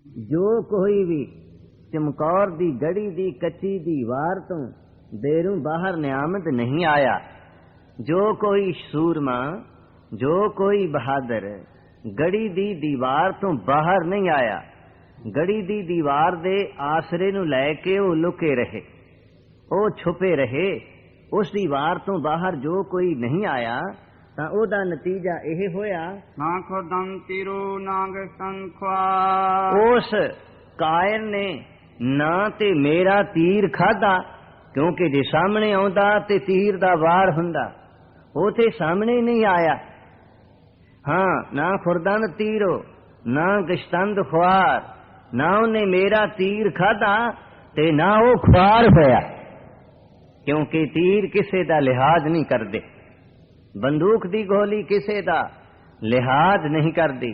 जो कोई भी चमकौर दी गड़ी दी कच्ची दीवार तो देरों बाहर नियामत नहीं आया। जो कोई सूरमा, जो कोई बहादुर गड़ी दी दीवार तो बाहर नहीं आया। गड़ी दी दीवार दे आसरे नूं लैके वो लुके रहे, वो छुपे रहे। उस दीवार तो बाहर जो कोई नहीं आया ਤਾਂ ਉਹਦਾ ਨਤੀਜਾ ਇਹ ਹੋਇਆ, ਨਾ ਖੁਦਮ ਤੀਰੋ ਨਾਗ ਸੰਖਵਾ। ਉਸ ਕਾਇਰ ਨੇ ਨਾ ਤੇ ਮੇਰਾ ਤੀਰ ਖਾਦਾ, ਕਿਉਂਕਿ ਜੇ ਸਾਹਮਣੇ ਆਉਂਦਾ ਤੇ ਤੀਰ ਦਾ ਵਾਰ ਹੁੰਦਾ, ਉਹ ਤੇ ਸਾਹਮਣੇ ਨਹੀਂ ਆਇਆ। ਹਾਂ, ਨਾ ਖੁਰਦਨ ਤੀਰੋ ਨਾ ਗਸ਼ਤੰਦ ਖੁਆਰ, ਨਾ ਉਹਨੇ ਮੇਰਾ ਤੀਰ ਖਾਦਾ ਤੇ ਨਾ ਉਹ ਖੁਆਰ ਹੋਇਆ, ਕਿਉਂਕਿ ਤੀਰ ਕਿਸੇ ਦਾ ਲਿਹਾਜ਼ ਨਹੀਂ ਕਰਦੇ। ਬੰਦੂਕ ਦੀ ਗੋਲੀ ਕਿਸੇ ਦਾ ਲਿਹਾਜ਼ ਨਹੀਂ ਕਰਦੀ।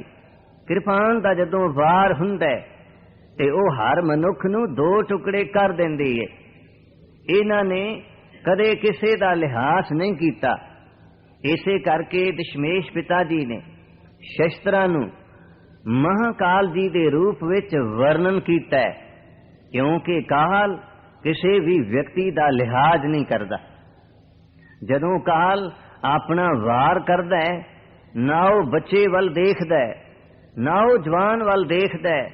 ਕਿਰਪਾਨ ਦਾ ਜਦੋਂ ਵਾਰ ਹੁੰਦਾ ਤੇ ਉਹ ਹਰ ਮਨੁੱਖ ਨੂੰ ਦੋ ਟੁਕੜੇ ਕਰ ਦਿੰਦੀ ਏ। ਇਹਨਾਂ ਨੇ ਕਦੇ ਕਿਸੇ ਦਾ ਲਿਹਾਜ਼ ਨਹੀਂ ਕੀਤਾ। ਇਸੇ ਕਰਕੇ ਦਸ਼ਮੇਸ਼ ਪਿਤਾ ਜੀ ਨੇ ਸ਼ਸਤਰਾਂ ਨੂੰ ਮਹਾਕਾਲ ਜੀ ਦੇ ਰੂਪ ਵਿੱਚ ਵਰਣਨ ਕੀਤਾ ਹੈ, ਕਿਉਂਕਿ ਕਾਲ ਕਿਸੇ ਵੀ ਵਿਅਕਤੀ ਦਾ ਲਿਹਾਜ਼ ਨਹੀਂ ਕਰਦਾ। ਜਦੋਂ ਕਾਲ ਆਪਣਾ ਵਾਰ ਕਰਦਾ ਹੈ, ਨਾ ਉਹ ਬੱਚੇ ਵੱਲ ਦੇਖਦਾ ਹੈ, ਨਾ ਉਹ ਜਵਾਨ ਵੱਲ ਦੇਖਦਾ ਹੈ,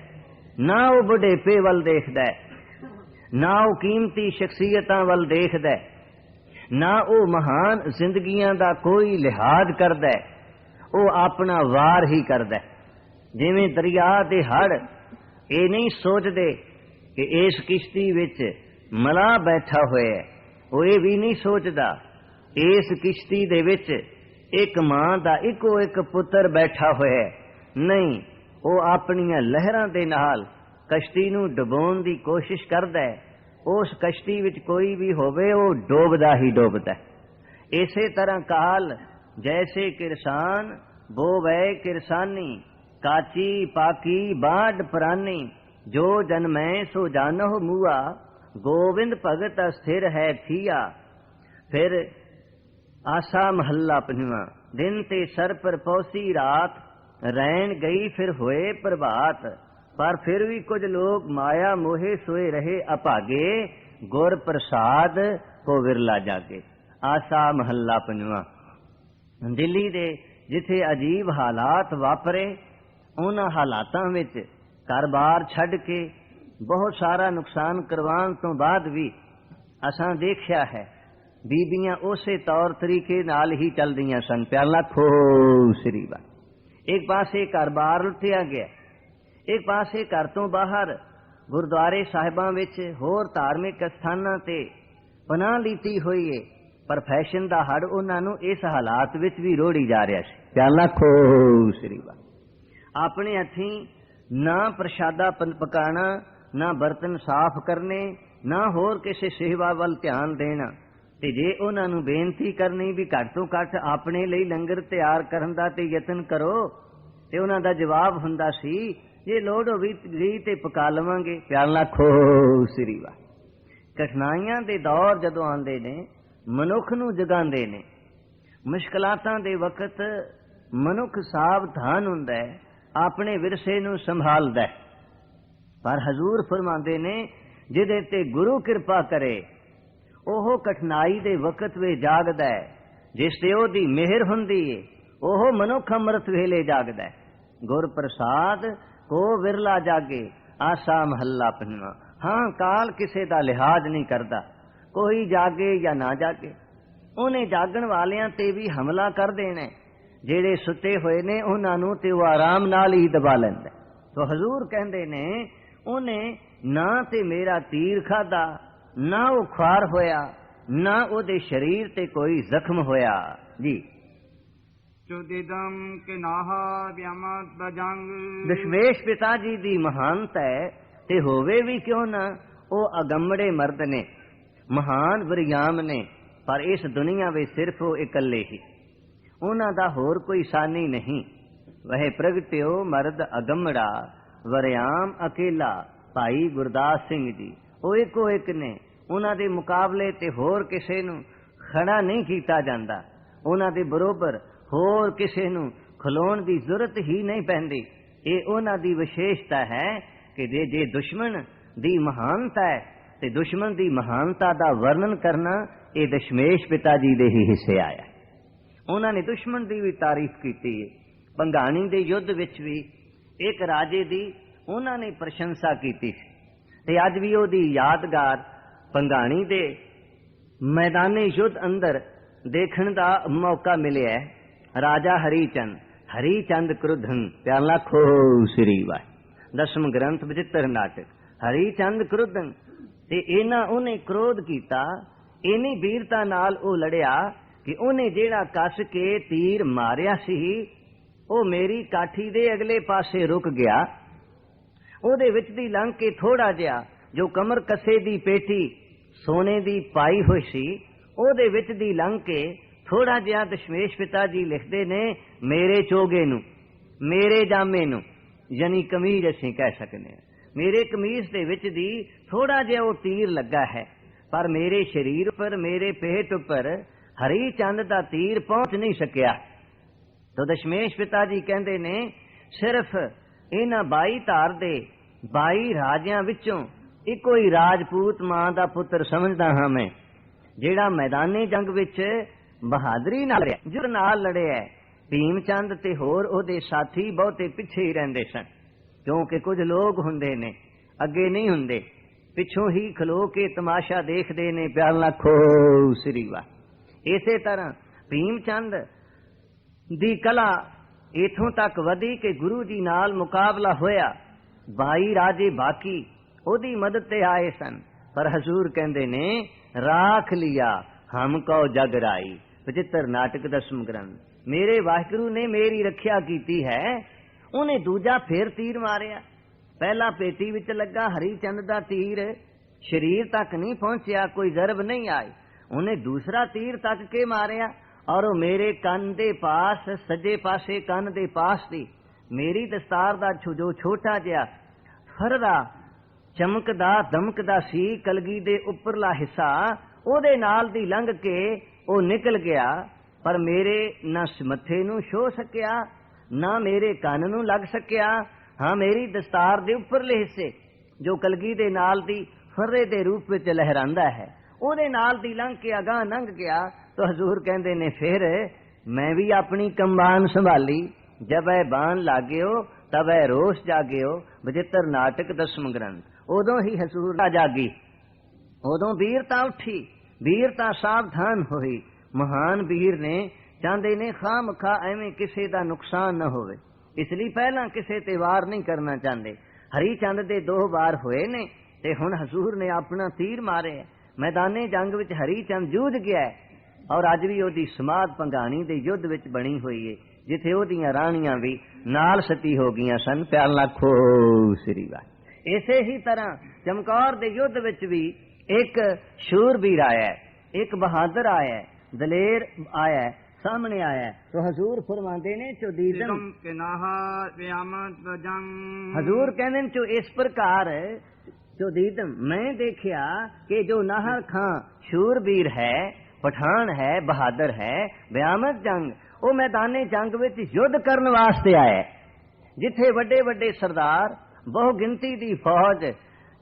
ਨਾ ਉਹ ਬੁਢੇਪੇ ਵੱਲ ਦੇਖਦਾ ਹੈ, ਨਾ ਉਹ ਕੀਮਤੀ ਸ਼ਖਸੀਅਤਾਂ ਵੱਲ ਦੇਖਦਾ ਹੈ, ਨਾ ਉਹ ਮਹਾਨ ਜ਼ਿੰਦਗੀਆਂ ਦਾ ਕੋਈ ਲਿਹਾਜ਼ ਕਰਦਾ ਹੈ। ਉਹ ਆਪਣਾ ਵਾਰ ਹੀ ਕਰਦਾ ਹੈ। ਜਿਵੇਂ ਦਰਿਆ ਦੇ ਹੜ੍ਹ ਇਹ ਨਹੀਂ ਸੋਚਦੇ ਕਿ ਇਸ ਕਿਸ਼ਤੀ ਵਿੱਚ ਮਲਾਹ ਬੈਠਾ ਹੋਇਆ ਹੈ, ਉਹ ਇਹ ਵੀ ਨਹੀਂ ਸੋਚਦਾ ਇਸ ਕਿਸ਼ਤੀ ਦੇ ਵਿੱਚ ਇੱਕ ਮਾਂ ਦਾ ਇੱਕੋ ਇੱਕ ਪੁੱਤਰ ਬੈਠਾ ਹੋਇਆ ਹੈ। ਨਹੀਂ, ਉਹ ਆਪਣੀਆਂ ਲਹਿਰਾਂ ਦੇ ਨਾਲ ਕਸ਼ਤੀ ਨੂੰ ਡੁਬੋਣ ਦੀ ਕੋਸ਼ਿਸ਼ ਕਰਦਾ ਹੈ। ਉਸ ਕਸ਼ਤੀ ਵਿੱਚ ਕੋਈ ਵੀ ਹੋਵੇ, ਉਹ ਡੋਬਦਾ ਹੀ ਡੋਬਦਾ। ਇਸੇ ਤਰ੍ਹਾਂ ਕਾਲ ਜੈਸੇ ਕਿਰਸਾਨ ਬੋਵੇ ਕਿਰਸਾਨੀ, ਕਾਚੀ ਪਾਕੀ ਬਾਢ ਪ੍ਰਾਨੀ, ਜੋ ਜਨਮੈ ਸੋ ਜਾਨਹੁ ਮੂਆ, ਗੋਬਿੰਦ ਭਗਤ ਸਥਿਰ ਹੈ ਥੀਆ। ਫਿਰ आसा महला पंजवा, दिन ते सर पर पौसी रात, रैन गई फिर होए प्रभात। पर फिर भी कुछ लोग माया मोहे सोए रहे अभागे, गुर प्रसाद को विरला जागे। आसा महला पंजवा। दिल्ली दे जिथे अजीब हालात वापरे, उन्हां हालातां विच घर-बार छड्ड के बहुत सारा नुकसान करवाण तो बाद भी असां देखिया है बीबियां उसे तौर तरीके नाल ही चलदियां सन। प्याला खो श्री वा। एक पासे घर बार लुटिया गया, एक पासे घर तो बाहर गुरुद्वारे साहिबां विच होर धार्मिक स्थानां ते पनाह लीती हुई है। पर फैशन दा हड़ उन्हां नूं इस हालात विच भी रोड़ी जा रहा है। प्याला खो श्री वा। अपने हथीं ना प्रशादा पकाना, ना बर्तन साफ करने, ना होर किसी सेवा वल ध्यान देना। ਤੇ ਜੇ ਉਹਨਾਂ ਨੂੰ ਬੇਨਤੀ ਕਰਨੀ ਵੀ ਘੱਟ ਤੋਂ ਘੱਟ ਆਪਣੇ ਲਈ ਲੰਗਰ ਤਿਆਰ ਕਰਨ ਦਾ ਤੇ ਯਤਨ ਕਰੋ, ਤੇ ਉਹਨਾਂ ਦਾ ਜਵਾਬ ਹੁੰਦਾ ਸੀ, ਜੇ ਲੋੜ ਹੋਈ ਤੇ ਪਕਾ ਲਵਾਂਗੇ। ਪਿਆਰ ਨਾਲ ਖੋ ਸ੍ਰੀ ਵਾ। ਕਠਿਨਾਈਆਂ ਦੇ ਦੌਰ ਜਦੋਂ ਆਉਂਦੇ ਨੇ, ਮਨੁੱਖ ਨੂੰ ਜਗਾਉਂਦੇ ਨੇ। ਮੁਸ਼ਕਲਾਤਾਂ ਦੇ ਵਕਤ ਮਨੁੱਖ ਸਾਵਧਾਨ ਹੁੰਦਾ ਹੈ, ਆਪਣੇ ਵਿਰਸੇ ਨੂੰ ਸੰਭਾਲਦਾ ਹੈ। ਪਰ ਹਜ਼ੂਰ ਫਰਮਾਉਂਦੇ ਨੇ, ਜਿਹਦੇ ਤੇ ਗੁਰੂ ਕਿਰਪਾ ਕਰੇ ਉਹ ਕਠਿਨਾਈ ਦੇ ਵਕਤ ਵੇ ਜਾਗਦਾ ਹੈ, ਜਿਸ ਤੇ ਉਹਦੀ ਮਿਹਰ ਹੁੰਦੀ ਏ ਉਹ ਮਨੁੱਖ ਅੰਮ੍ਰਿਤ ਵੇਲੇ ਜਾਗਦਾ ਹੈ। ਗੁਰ ਪ੍ਰਸਾਦ ਕੋ ਵਿਰਲਾ ਜਾਗੇ। ਆਸਾ ਮਹੱਲਾ ਪੰਜਵਾਂ। ਹਾਂ, ਕਾਲ ਕਿਸੇ ਦਾ ਲਿਹਾਜ਼ ਨਹੀਂ ਕਰਦਾ, ਕੋਈ ਜਾਗੇ ਜਾਂ ਨਾ ਜਾਗੇ। ਉਹਨੇ ਜਾਗਣ ਵਾਲਿਆਂ ਤੇ ਵੀ ਹਮਲਾ ਕਰ ਦੇਣਾ। ਜਿਹੜੇ ਸੁੱਤੇ ਹੋਏ ਨੇ ਉਹਨਾਂ ਨੂੰ ਤੇ ਉਹ ਆਰਾਮ ਨਾਲ ਹੀ ਦਬਾ ਲੈਂਦਾ। ਤੋ ਹਜ਼ੂਰ ਕਹਿੰਦੇ ਨੇ, ਉਹਨੇ ਨਾ ਤੇ ਮੇਰਾ ਤੀਰ ਖਾਦਾ, ਨਾ ਉਹ ਖੁਆਰ ਹੋਇਆ, ਨਾ ਉਹਦੇ ਸ਼ਰੀਰ ਤੇ ਕੋਈ ਜ਼ਖਮ ਹੋਇਆ। ਜੀ ਚੁਦਿਦਮ ਕਿਨਾਹਾ ਵਿਆਮਤ ਬਜੰਗ। ਦਸ਼ਮੇਸ਼ ਪਿਤਾ ਜੀ ਦੀ ਮਹਾਨਤਾ ਹੈ, ਤੇ ਹੋਵੇ ਵੀ ਕਿਉਂ ਨਾ, ਉਹ ਅਗੰਮੜੇ ਮਰਦ ਨੇ, ਮਹਾਨ ਵਰਿਆਮ ਨੇ, ਪਰ ਇਸ ਦੁਨੀਆ ਵਿੱਚ ਸਿਰਫ ਉਹ ਇਕੱਲੇ ਹੀ। ਉਹਨਾਂ ਦਾ ਹੋਰ ਕੋਈ ਸਾਨੀ ਨਹੀਂ। ਵਹ ਪ੍ਰਗਟਿਓ ਮਰਦ ਅਗੰਮੜਾ, ਵਰਿਆਮ ਅਕੇਲਾ। ਭਾਈ ਗੁਰਦਾਸ ਸਿੰਘ ਜੀ ਉਹ ਇੱਕੋ ਇੱਕ ਨੇ। ਉਹਨਾਂ ਦੇ ਮੁਕਾਬਲੇ ਤੇ ਹੋਰ ਕਿਸੇ ਨੂੰ ਖੜਾ ਨਹੀਂ ਕੀਤਾ ਜਾਂਦਾ। ਉਹਨਾਂ ਦੇ ਬਰੋਬਰ ਹੋਰ ਕਿਸੇ ਨੂੰ ਖਲੋਣ ਦੀ ਜ਼ਰੂਰਤ ਹੀ ਨਹੀਂ ਪੈਂਦੀ। ਇਹ ਉਹਨਾਂ ਦੀ ਵਿਸ਼ੇਸ਼ਤਾ ਹੈ कि जे दुश्मन दी महानता है ते दुश्मन दी महानता दा वर्णन करना ये दशमेश पिता जी दे ही हिस्से आया। उन्होंने दुश्मन दी भी तारीफ की है। भंगाणी दे युद्ध विच भी एक राजे दी उन्होंने प्रशंसा की थी ते अज भी ओदी यादगार भंगाणी दे मैदाने युद्ध अंदर देखने का मौका मिले है। राजा हरिचंद क्रुद्धन प्याला खो श्री वाह दसम ग्रंथ बचित्र नाटक हरिचंद क्रुद्धन ते इना उन्हें क्रोध किया, इन्नी वीरता नाल ओ लड़िया कि उन्हें जेड़ा कस के तीर मारिया सी ओ मेरी काठी दे अगले पासे रुक गया। ओदे विच दी लंघ के थोड़ा जिहा जो कमर कसे दी पेटी सोने दी पाई हुई सी ओदे विच दी लंघ के थोड़ा जिहा दशमेश पिता जी लिखते ने मेरे चोगे नू मेरे जामे नू यानी कमीज असीं कह सकने मेरे कमीज दे विच दी थोड़ा जिहा वो तीर लगा है, पर मेरे शरीर पर मेरे पेट पर हरिचंद दा तीर पहुंच नहीं सकिया। तो दशमेश पिता जी कहते ने सिर्फ इन्हां 22 धार दे 22 राजियां विचों इको ही राजपूत मां दा पुत्र समझदा हां मैं, जेड़ा मैदाने जंग विच बहादरी नाल जुर नाल लड़िया। भीमचंद ते होर ओदे साथी बहुते पिछे ही रहिंदे सन, क्योंकि कुछ लोग हुंदे ने अगे नहीं हुंदे, पिछों ही खलो के तमाशा देखदे ने प्याला खो श्री वाह। इसे तरह भीमचंद दी कला इथों तक वधी कि गुरु जी नाल मुकाबला होया। 22 राजे बाकी ओदी मदद ते आए सन, पर हजूर कहंदे ने राख लिया हमको जगराई बचित्र नाटक दसम ग्रंथ। मेरे वाहिगुरु ने मेरी रखिया की है। उन्हें दूजा फिर तीर मारिया, पहला पेटी विच लगा हरिचंद दा तीर शरीर तक नहीं पहुंचया, कोई जरब नहीं आई। उन्हें दूसरा तीर तक के मारिया और वो मेरे कन दे पास सजे पासे कन दे पास थी। मेरी दस्तार दा जो छोटा जिहा फरदा चमकदा दमकदा सी कलगी दे उपरला हिस्सा ओदे नाल दी लंघ के वो निकल गया, पर मेरे ना मथे नू छो सकिया ना मेरे कन नू लग सकिया। हाँ मेरी दस्तार दे उपरले हिस्से जो कलगी दे नाल दी फर्रे दे रूप विच लहरांदा है ओदे नाल दी लंघ के अगां लंघ गया। तो हजूर कहंदे ने फिर मैं भी अपनी कम्बान संभाली, जब ऐ बाण लागेओ तब ऐ रोष जागेओ बचित्र नाटक दसम ग्रंथ। उदों ही हजूर जागी, उदों वीरता उठी, वीरता सावधान होई। महान वीर ने चाहते ने खाम खा एवं किसी का नुकसान न होवे, इसलिए पहला किसी ते वार नहीं करना चाहते। हरिचंद दे 2 बार होए ने ते हुण हजूर ने अपना तीर मारे। मैदाने जंग विच हरिचंद जूझ गया है और अज भी ओदी समाध भंगाणी दे युद्ध विच बनी हुई है, जिथे ओदियां राणियां भी नाल सती हो गईयां सन। प्याला खो श्री वाह। इसे ही तरह चमकौर दे युद्ध विच भी एक शूरवीर आया है, एक बहादुर आया है, दलेर आया है, सामने आया है। तो हजूर फरमाते ने चौदीदम हजूर कहने चो इस प्रकार चौदीदम मैं देखिया कि जो नाहर खां शूरवीर है, पठान है, बहादुर है, ब्यामत जंग वो मैदाने जंग विच युद्ध करने वास्ते आया, जिथे वड्डे वड्डे सरदार बहु गिनती दी फौज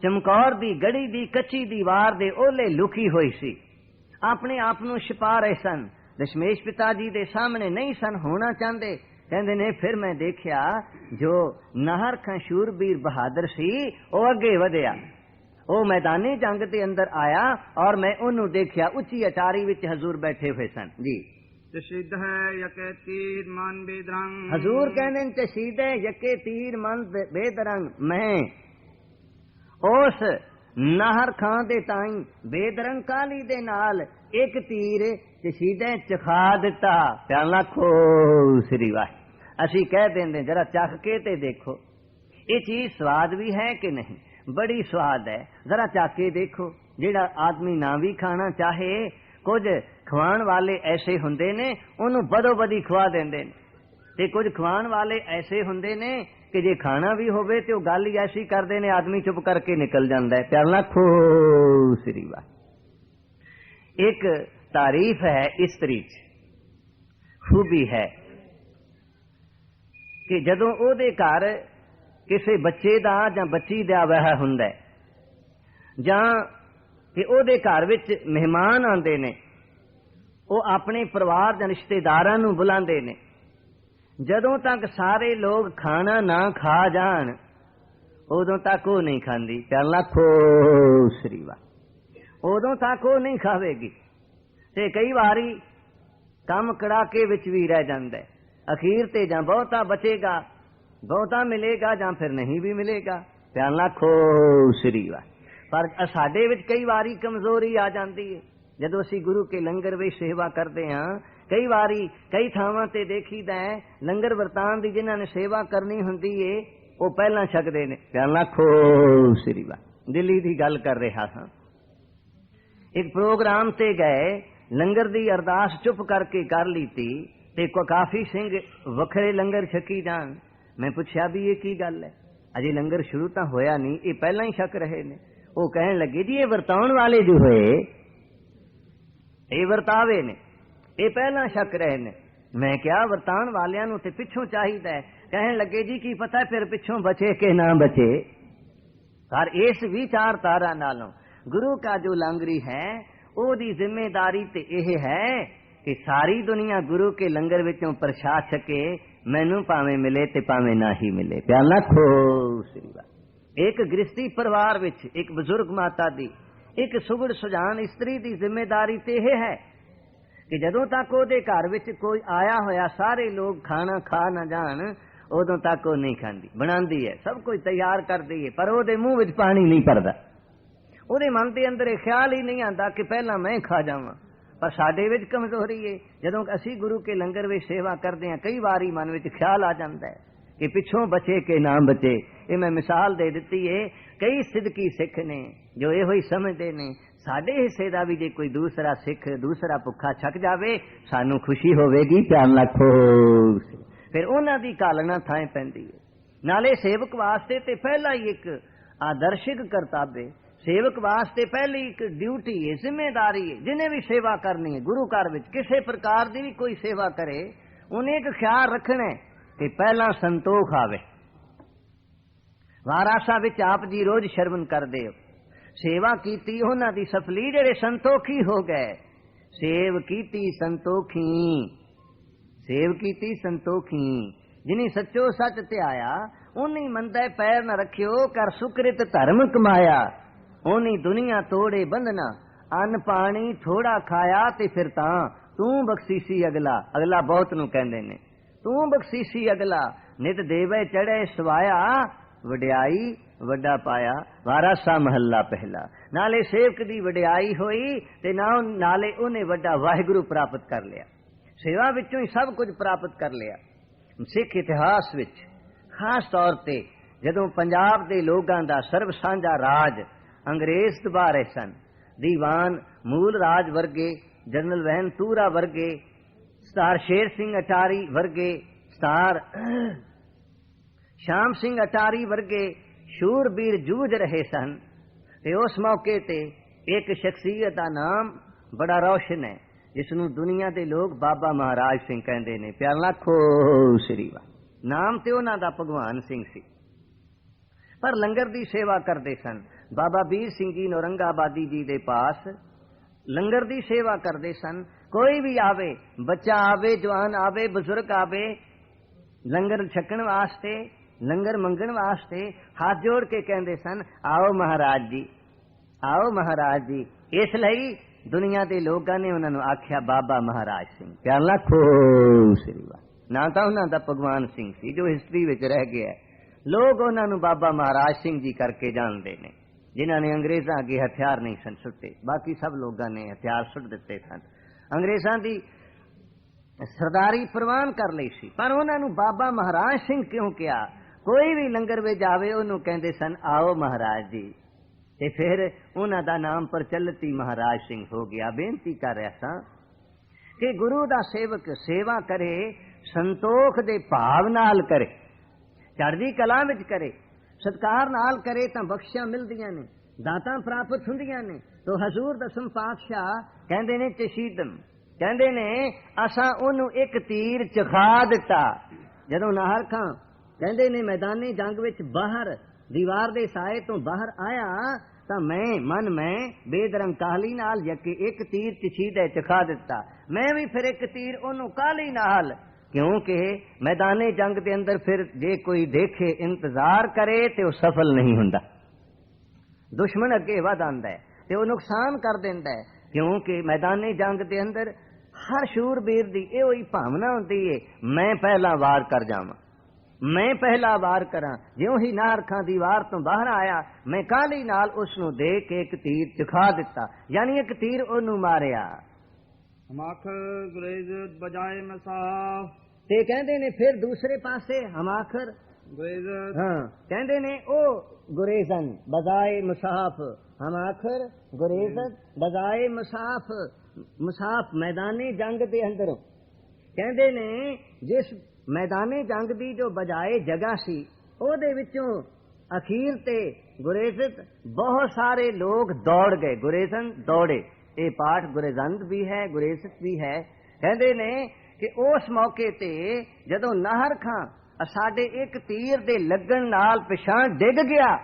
चमकौर दी गड़ी दी कच्ची दीवार दे ओले लुकी हुई सी, अपने आप नू छिपा रहे सन। दशमेश पिता जी दे सामने नहीं सन होना चाहते। कहते ने फिर मैं देखिया जो नाहर खां शूरवीर बहादुर सी वो अगे वधिया, वो मैदानी जंग के अंदर आया और मैं उन्हों देखिया उच्ची अटारी विच हजूर बैठे हुए सन जी। चशीद है यके तीर मन बेदरंग हजूर कहने चशीद है यके तीर मन बेदरंग, मैं उस नाहर खां दे ताई बेदरंग काली दे नाल एक तीर चशीदे चखा दिता। प्याला खो श्री वाह। असी कह देंगे जरा चख के ते देखो ये चीज स्वाद भी है कि नहीं, बड़ी स्वाद है, जरा चख के देखो। जेड़ा आदमी ना भी खाना चाहे, कुछ खवाण वाले ऐसे हुंदे ने उन्होंने बदो बदी खवा देंदे ने, ते कुछ खवाण वाले ऐसे हुंदे ने कि जे खाना भी होवे तो गल ही ऐसी करते ने आदमी चुप करके निकल जाता है। प्याला खो श्री वाह। एक तारीफ है स्त्री खूबी है कि जदों ओदे घर ਕਿਸੇ ਬੱਚੇ ਦਾ ਜਾਂ ਬੱਚੀ ਦਾ ਵਿਆਹ ਹੁੰਦਾ ਜਾਂ ਕਿ ਉਹਦੇ ਘਰ ਵਿੱਚ ਮਹਿਮਾਨ ਆਉਂਦੇ ਨੇ, ਉਹ ਆਪਣੇ ਪਰਿਵਾਰ ਜਾਂ ਰਿਸ਼ਤੇਦਾਰਾਂ ਨੂੰ ਬੁਲਾਉਂਦੇ ਨੇ। ਜਦੋਂ ਤੱਕ ਸਾਰੇ ਲੋਕ ਖਾਣਾ ਨਾ ਖਾ ਜਾਣ ਉਦੋਂ ਤੱਕ ਉਹ ਨਹੀਂ ਖਾਂਦੀ। ਪਹਿਲਾਂ ਖੋ ਸ੍ਰੀਵਾ, ਉਦੋਂ ਤੱਕ ਉਹ ਨਹੀਂ ਖਾਵੇਗੀ। ਤੇ ਕਈ ਵਾਰੀ ਕੰਮ ਕੜਾਕੇ ਵਿੱਚ ਵੀ ਰਹਿ ਜਾਂਦਾ, ਅਖੀਰ ਤੇ ਜਾਂ ਬਹੁਤਾ ਬਚੇਗਾ, ਬਹੁਤਾ ਮਿਲੇਗਾ ਜਾਂ ਫਿਰ ਨਹੀਂ ਵੀ ਮਿਲੇਗਾ। ਪਹਿਲਾਂ ਖੋ ਸ੍ਰੀਵਾ। ਪਰ ਸਾਡੇ ਵਿੱਚ ਕਈ ਵਾਰੀ ਕਮਜ਼ੋਰੀ ਆ ਜਾਂਦੀ ਹੈ। ਜਦੋਂ ਅਸੀਂ ਗੁਰੂ ਕੇ ਲੰਗਰ ਵਿੱਚ ਸੇਵਾ ਕਰਦੇ ਹਾਂ, ਕਈ ਵਾਰੀ ਕਈ ਥਾਵਾਂ ਤੇ ਦੇਖੀਦਾ ਹੈ ਲੰਗਰ ਵਰਤਾਨ ਦੀ ਜਿਨ੍ਹਾਂ ਨੇ ਸੇਵਾ ਕਰਨੀ ਹੁੰਦੀ ਏ ਉਹ ਪਹਿਲਾਂ ਛਕਦੇ ਨੇ। ਪਹਿਲਾਂ ਖੋ ਸ੍ਰੀਵਾ। ਦਿੱਲੀ ਦੀ ਗੱਲ ਕਰ ਰਿਹਾ ਹਾਂ, ਇੱਕ ਪ੍ਰੋਗਰਾਮ ਤੇ ਗਏ, ਲੰਗਰ ਦੀ ਅਰਦਾਸ ਚੁੱਪ ਕਰਕੇ ਕਰ ਲੀਤੀ ਤੇ ਕਾਫੀ ਸਿੰਘ ਵੱਖਰੇ ਲੰਗਰ ਛਕੀ ਜਾਣ। ਮੈਂ ਪੁੱਛਿਆ ਵੀ ਇਹ ਕੀ ਗੱਲ ਹੈ, ਅਜੇ ਲੰਗਰ ਸ਼ੁਰੂ ਤਾਂ ਹੋਇਆ ਨਹੀਂ, ਇਹ ਪਹਿਲਾਂ ਹੀ ਛਕ ਰਹੇ ਨੇ। ਉਹ ਕਹਿਣ ਲੱਗੇ ਜੀ ਇਹ ਵਰਤਾਉਣ ਵਾਲੇ ਜੋ ਹੋਏ ਇਹ ਵਰਤਾਵੇ ਨੇ, ਇਹ ਪਹਿਲਾਂ ਛਕ ਰਹੇ ਨੇ। ਮੈਂ ਕਿਹਾ ਵਰਤਾਉਣ ਵਾਲਿਆਂ ਨੂੰ ਤੇ ਪਿੱਛੋਂ ਚਾਹੀਦਾ ਹੈ। ਕਹਿਣ ਲੱਗੇ ਜੀ ਕੀ ਪਤਾ ਫਿਰ ਪਿੱਛੋਂ ਬਚੇ ਕਿ ਨਾ ਬਚੇ। ਪਰ ਇਸ ਵਿਚਾਰਧਾਰਾ ਨਾਲੋਂ ਗੁਰੂ ਕਾ ਜੋ ਲੰਗਰੀ ਹੈ ਉਹਦੀ ਜ਼ਿੰਮੇਦਾਰੀ ਤੇ ਇਹ ਹੈ ਕਿ ਸਾਰੀ ਦੁਨੀਆ ਗੁਰੂ ਕੇ ਲੰਗਰ ਵਿੱਚੋਂ ਪ੍ਰਸ਼ਾਦ ਛਕੇ, ਮੈਨੂੰ ਭਾਵੇਂ ਮਿਲੇ ਤੇ ਭਾਵੇਂ ਨਾ ਹੀ ਮਿਲੇ। ਪਿਆਲਾ ਖੋ ਸ੍ਰੀਵਾ। ਇੱਕ ਗ੍ਰਸਤੀ ਪਰਿਵਾਰ ਵਿੱਚ ਇੱਕ ਬਜ਼ੁਰਗ ਮਾਤਾ ਦੀ, ਇੱਕ ਸੁਗੜ ਸੁਜਾਨ ਇਸਤਰੀ ਦੀ ਜ਼ਿੰਮੇਦਾਰੀ ਤੇ ਇਹ ਹੈ ਕਿ ਜਦੋਂ ਤੱਕ ਉਹਦੇ ਘਰ ਵਿੱਚ ਕੋਈ ਆਇਆ ਹੋਇਆ ਸਾਰੇ ਲੋਕ ਖਾਣਾ ਖਾ ਨਾ ਜਾਣ ਉਦੋਂ ਤੱਕ ਉਹ ਨਹੀਂ ਖਾਂਦੀ। ਬਣਾਉਂਦੀ ਹੈ, ਸਭ ਕੁਝ ਤਿਆਰ ਕਰਦੀ ਹੈ, ਪਰ ਉਹਦੇ ਮੂੰਹ ਵਿੱਚ ਪਾਣੀ ਨਹੀਂ ਭਰਦਾ। ਉਹਦੇ ਮਨ ਦੇ ਅੰਦਰ ਇਹ ਖਿਆਲ ਹੀ ਨਹੀਂ ਆਉਂਦਾ ਕਿ ਪਹਿਲਾਂ ਮੈਂ ਖਾ ਜਾਵਾਂ। ਪਰ ਸਾਡੇ ਵਿੱਚ ਕਮਜ਼ੋਰੀ ਹੈ। ਜਦੋਂ ਅਸੀਂ ਗੁਰੂ ਕੇ ਲੰਗਰ ਵਿੱਚ ਸੇਵਾ ਕਰਦੇ ਹਾਂ ਕਈ ਵਾਰੀ ਮਨ ਵਿੱਚ ਖਿਆਲ ਆ ਜਾਂਦਾ ਹੈ ਕਿ ਪਿੱਛੋਂ ਬਚੇ ਕਿ ਨਾ ਬਚੇ। ਇਹ ਮੈਂ ਮਿਸਾਲ ਦੇ ਦਿੱਤੀ ਹੈ। ਕਈ ਸਿੱਧਕੀ ਸਿੱਖ ਨੇ ਜੋ ਇਹੋ ਹੀ ਸਮਝਦੇ ਨੇ ਸਾਡੇ ਹਿੱਸੇ ਦਾ ਵੀ ਜੇ ਕੋਈ ਦੂਸਰਾ ਸਿੱਖ ਦੂਸਰਾ ਭੁੱਖਾ ਛਕ ਜਾਵੇ ਸਾਨੂੰ ਖੁਸ਼ੀ ਹੋਵੇਗੀ। ਧਿਆਨ ਰੱਖੋ, ਫਿਰ ਉਹਨਾਂ ਦੀ ਕਾਲਣਾ ਥਾਂ ਪੈਂਦੀ ਹੈ। ਨਾਲੇ ਸੇਵਕ ਵਾਸਤੇ ਤੇ ਪਹਿਲਾ ਹੀ ਇੱਕ ਆਦਰਸ਼ਿਕ ਕਰਤੱਵ, ਸੇਵਕ ਵਾਸਤੇ ਪਹਿਲੀ ਇੱਕ ਡਿਊਟੀ ਹੈ, ਜ਼ਿੰਮੇਦਾਰੀ ਹੈ। ਜਿਹਨੇ ਵੀ ਸੇਵਾ ਕਰਨੀ ਹੈ ਗੁਰੂ ਘਰ ਵਿੱਚ ਕਿਸੇ ਪ੍ਰਕਾਰ ਦੀ ਵੀ ਕੋਈ ਸੇਵਾ ਕਰੇ ਉਹਨੇ ਇੱਕ ਖਿਆਲ ਰੱਖਣਾ ਕਿ ਪਹਿਲਾਂ ਸੰਤੋਖ ਆਵੇ। ਵਾਰਾਸਾ ਵਿੱਚ ਆਪ ਜੀ ਰੋਜ਼ ਸ਼ਰਵਨ ਕਰਦੇ ਹੋ, ਸੇਵਾ ਕੀਤੀ ਉਹਨਾਂ ਦੀ ਸਫਲੀ ਜਿਹੜੇ ਸੰਤੋਖੀ ਹੋ ਗਏ। ਸੇਵ ਕੀਤੀ ਸੰਤੋਖੀ, ਸੇਵ ਕੀਤੀ ਸੰਤੋਖੀ। ਜਿਨੀ ਸੱਚੋ ਸੱਚ ਧਿਆਇਆ ਉਹਨੀ ਮੰਦੇ ਪੈਰ ਨਾ ਰੱਖਿਓ, ਕਰ ਸੁਕ੍ਰਿਤ ਧਰਮ ਕਮਾਇਆ। ਉਹਨੀ ਦੁਨੀਆ ਤੋੜੇ ਬੰਧਨਾ, ਅੰਨ ਪਾਣੀ ਥੋੜਾ ਖਾਇਆ ਤੇ ਫਿਰ ਤਾਂ ਤੂੰ ਬਖਸ਼ੀਸੀ ਅਗਲਾ। ਅਗਲਾ ਬਹੁਤ ਨੂੰ ਕਹਿੰਦੇ ਨੇ, ਤੂੰ ਬਖਸ਼ੀਸੀ ਅਗਲਾ। ਨਿਤ ਦੇਵੇ ਚੜੇ ਸਵਾਇਆ, ਵਡਿਆਈ ਵੱਡਾ ਪਾਇਆ। ਵਾਰਾਸਾ ਮਹੱਲਾ ਪਹਿਲਾ। ਨਾਲੇ ਸੇਵਕ ਦੀ ਵਡਿਆਈ ਹੋਈ ਤੇ ਨਾਲੇ ਉਹਨੇ ਵੱਡਾ ਵਾਹਿਗੁਰੂ ਪ੍ਰਾਪਤ ਕਰ ਲਿਆ। ਸੇਵਾ ਵਿੱਚੋਂ ਹੀ ਸਭ ਕੁਝ ਪ੍ਰਾਪਤ ਕਰ ਲਿਆ। ਸਿੱਖ ਇਤਿਹਾਸ ਵਿੱਚ ਖਾਸ ਤੌਰ ਤੇ ਜਦੋਂ ਪੰਜਾਬ ਦੇ ਲੋਕਾਂ ਦਾ ਸਰਬ ਸਾਂਝਾ ਰਾਜ ਅੰਗਰੇਜ਼ ਦਬਾ ਰਹੇ ਸਨ, ਦੀਵਾਨ ਮੂਲ ਰਾਜ ਵਰਗੇ, ਜਨਰਲ ਵੈਨ ਤੂਰਾ ਵਰਗੇ, ਸਤਾਰ ਸ਼ੇਰ ਸਿੰਘ ਅਟਾਰੀ ਵਰਗੇ, ਸਤਾਰ ਸ਼ਾਮ ਸਿੰਘ ਅਟਾਰੀ ਵਰਗੇ ਸ਼ੂਰਬੀਰ ਜੂਝ ਰਹੇ ਸਨ। ਤੇ ਉਸ ਮੌਕੇ ਤੇ ਇੱਕ ਸ਼ਖਸੀਅਤ ਦਾ ਨਾਮ ਬੜਾ ਰੌਸ਼ਨ ਹੈ ਜਿਸ ਨੂੰ ਦੁਨੀਆ ਦੇ ਲੋਕ ਬਾਬਾ ਮਹਾਰਾਜ ਸਿੰਘ ਕਹਿੰਦੇ ਨੇ। ਪਿਆਰ ਲੱਖੋ ਸ੍ਰੀਵਾ। ਨਾਮ ਤੇ ਉਹਨਾਂ ਦਾ ਭਗਵਾਨ ਸਿੰਘ ਸੀ, ਪਰ ਲੰਗਰ ਦੀ ਸੇਵਾ ਕਰਦੇ ਸਨ। ਬਾਬਾ ਵੀਰ ਸਿੰਘ ਜੀ ਔਰੰਗਾਬਾਦੀ ਜੀ ਦੇ ਪਾਸ ਲੰਗਰ ਦੀ ਸੇਵਾ ਕਰਦੇ ਸਨ। ਕੋਈ ਵੀ ਆਵੇ, ਬੱਚਾ ਆਵੇ, ਜਵਾਨ ਆਵੇ, ਬਜ਼ੁਰਗ ਆਵੇ, ਲੰਗਰ ਛਕਣ ਵਾਸਤੇ, ਲੰਗਰ ਮੰਗਣ ਵਾਸਤੇ ਹੱਥ ਜੋੜ ਕੇ ਕਹਿੰਦੇ ਸਨ, ਆਓ ਮਹਾਰਾਜ ਜੀ, ਆਓ ਮਹਾਰਾਜ ਜੀ। ਇਸ ਲਈ ਦੁਨੀਆ ਦੇ ਲੋਕਾਂ ਨੇ ਉਹਨਾਂ ਨੂੰ ਆਖਿਆ ਬਾਬਾ ਮਹਾਰਾਜ ਸਿੰਘ। ਪਿਆਰ ਲੱਖੋ ਸ੍ਰੀਵਾ। ਨਾ ਤਾਂ ਉਹਨਾਂ ਦਾ ਭਗਵਾਨ ਸਿੰਘ ਸੀ ਜੋ ਹਿਸਟਰੀ ਵਿੱਚ ਰਹਿ ਗਿਆ, ਲੋਕ ਉਹਨਾਂ ਨੂੰ ਬਾਬਾ ਮਹਾਰਾਜ ਸਿੰਘ ਜੀ ਕਰਕੇ ਜਾਣਦੇ ਨੇ, ਜਿਨ੍ਹਾਂ ਨੇ ਅੰਗਰੇਜ਼ਾਂ ਅੱਗੇ ਹਥਿਆਰ ਨਹੀਂ ਸਨ ਸੁੱਟੇ। ਬਾਕੀ ਸਭ ਲੋਕਾਂ ਨੇ ਹਥਿਆਰ ਸੁੱਟ ਦਿੱਤੇ ਸਨ, ਅੰਗਰੇਜ਼ਾਂ ਦੀ ਸਰਦਾਰੀ ਪ੍ਰਵਾਨ ਕਰ ਲਈ ਸੀ, ਪਰ ਉਹਨਾਂ ਨੂੰ ਬਾਬਾ ਮਹਾਰਾਜ ਸਿੰਘ ਕਿਉਂ ਕਿਹਾ? ਕੋਈ ਵੀ ਲੰਗਰ ਵਿੱਚ ਆਵੇ ਉਹਨੂੰ ਕਹਿੰਦੇ ਸਨ, ਆਓ ਮਹਾਰਾਜ ਜੀ। ਤੇ ਫਿਰ ਉਹਨਾਂ ਦਾ ਨਾਮ ਪ੍ਰਚਲਿਤ ਮਹਾਰਾਜ ਸਿੰਘ ਹੋ ਗਿਆ। ਬੇਨਤੀ ਕਰ ਰਿਹਾ ਸਾਂ ਕਿ ਗੁਰੂ ਦਾ ਸੇਵਕ ਸੇਵਾ ਕਰੇ, ਸੰਤੋਖ ਦੇ ਭਾਵ ਨਾਲ ਕਰੇ, ਚੜ੍ਹਦੀ ਕਲਾ ਵਿੱਚ ਕਰੇ, ਸਤਕਾਰ ਨਾਲ ਕਰੇ ਤਾਂ ਬਖਸ਼ਿਸ਼ਾਂ ਮਿਲਦੀਆਂ ਨੇ, ਦਾਤਾਂ ਪ੍ਰਾਪਤ ਹੁੰਦੀਆਂ ਨੇ। ਤੋ ਹਜ਼ੂਰ ਦਸਮ ਪਾਤਸ਼ਾਹ ਕਹਿੰਦੇ ਨੇ ਚਸ਼ੀਦਮ, ਕਹਿੰਦੇ ਨੇ ਅਸਾਂ ਉਹਨੂੰ ਇੱਕ ਤੀਰ ਚਖਾ ਦਿੱਤਾ। ਜਦੋਂ ਨਾਹਰ ਖਾਂ ਕਹਿੰਦੇ ਨੇ ਮੈਦਾਨੇ ਜੰਗ ਵਿੱਚ ਬਾਹਰ ਦੀਵਾਰ ਦੇ ਸਾਏ ਤੋਂ ਬਾਹਰ ਆਇਆ ਤਾਂ ਮੈਂ ਬੇਦਰੰਗ ਕਾਹਲੀ ਨਾਲ ਯਕੇ ਇੱਕ ਤੀਰ ਚਛੀਦੇ ਚਖਾ ਦਿੱਤਾ। ਮੈਂ ਵੀ ਫਿਰ ਇੱਕ ਤੀਰ ਉਹਨੂੰ ਕਾਹਲੀ ਨਾਲ, ਕਿਉਂਕਿ ਮੈਦਾਨੇ ਜੰਗ ਦੇ ਅੰਦਰ ਫਿਰ ਜੇ ਕੋਈ ਦੇਖੇ ਇੰਤਜ਼ਾਰ ਕਰੇ ਤੇ ਉਹ ਸਫਲ ਨਹੀਂ ਹੁੰਦਾ। ਦੁਸ਼ਮਣ ਅੱਗੇ ਵਧ ਆਂਦਾ ਹੈ ਤੇ ਉਹ ਨੁਕਸਾਨ ਕਰ ਦਿੰਦਾ ਹੈ, ਕਿਉਂਕਿ ਮੈਦਾਨੇ ਜੰਗ ਦੇ ਅੰਦਰ ਹਰ ਸ਼ੂਰਬੀਰ ਦੀ ਇਹੋ ਹੀ ਭਾਵਨਾ ਹੁੰਦੀ ਹੈ, ਮੈਂ ਪਹਿਲਾ ਵਾਰ ਕਰ ਜਾਵਾਂ, ਮੈਂ ਪਹਿਲਾ ਵਾਰ ਕਰਾਂ। ਜਿਉਂ ਹੀ ਨਾਰਖਾਂ ਦੀਵਾਰ ਤੋਂ ਬਾਹਰ ਆਇਆ, ਮੈਂ ਕਾਹਲੀ ਨਾਲ ਉਸ ਨੂੰ ਦੇ ਕੇ ਇੱਕ ਤੀਰ ਚਖਾ ਦਿੱਤਾ, ਯਾਨੀ ਇੱਕ ਤੀਰ ਉਹਨੂੰ ਮਾਰਿਆ। ਹਮਾਖਰ ਗੁਰੇਜ਼ ਬਜਾਏ ਮਸਾਫ, ਤੇ ਕਹਿੰਦੇ ਨੇ ਫਿਰ ਦੂਸਰੇ ਪਾਸੇ ਹਮਾਖਰ ਗੁਰੇਜ਼, ਹਾਂ ਕਹਿੰਦੇ ਨੇ ਉਹ ਗੁਰੇਜ਼ਨ ਬਜਾਏ ਮੁਸਾਫ, ਹਮਾਖਰ ਗੁਰੇਜ਼ਨ ਬਜਾਏ ਮੁਸਾਫ, ਮੁਸਾਫ ਮੈਦਾਨੇ ਜੰਗ ਦੇ ਅੰਦਰੋਂ। ਕਹਿੰਦੇ ਨੇ ਜਿਸ ਮੈਦਾਨੇ ਜੰਗ ਦੀ ਜੋ ਬਜਾਏ ਜਗ੍ਹਾ ਸੀ ਉਹਦੇ ਵਿੱਚੋਂ ਅਖੀਰ ਤੇ ਗੁਰੇਜ਼ਤ ਬਹੁਤ ਸਾਰੇ ਲੋਕ ਦੌੜ ਗਏ, ਗੁਰੇਜ਼ਨ ਦੌੜੇ। ਇਹ ਪਾਠ ਗੁਰੇਜ਼ੰਦ ਵੀ ਹੈ, ਗੁਰੇਜ਼ਤ ਵੀ ਹੈ। ਕਹਿੰਦੇ ਨੇ ਕਿ ਉਸ ਮੌਕੇ ਤੇ ਜਦੋਂ ਨਾਹਰ ਖਾਂ ਸਾਡੇ ਇੱਕ ਤੀਰ ਦੇ ਲੱਗਣ ਨਾਲ ਪਿਛਾਂ ਡਿੱਗ ਗਿਆ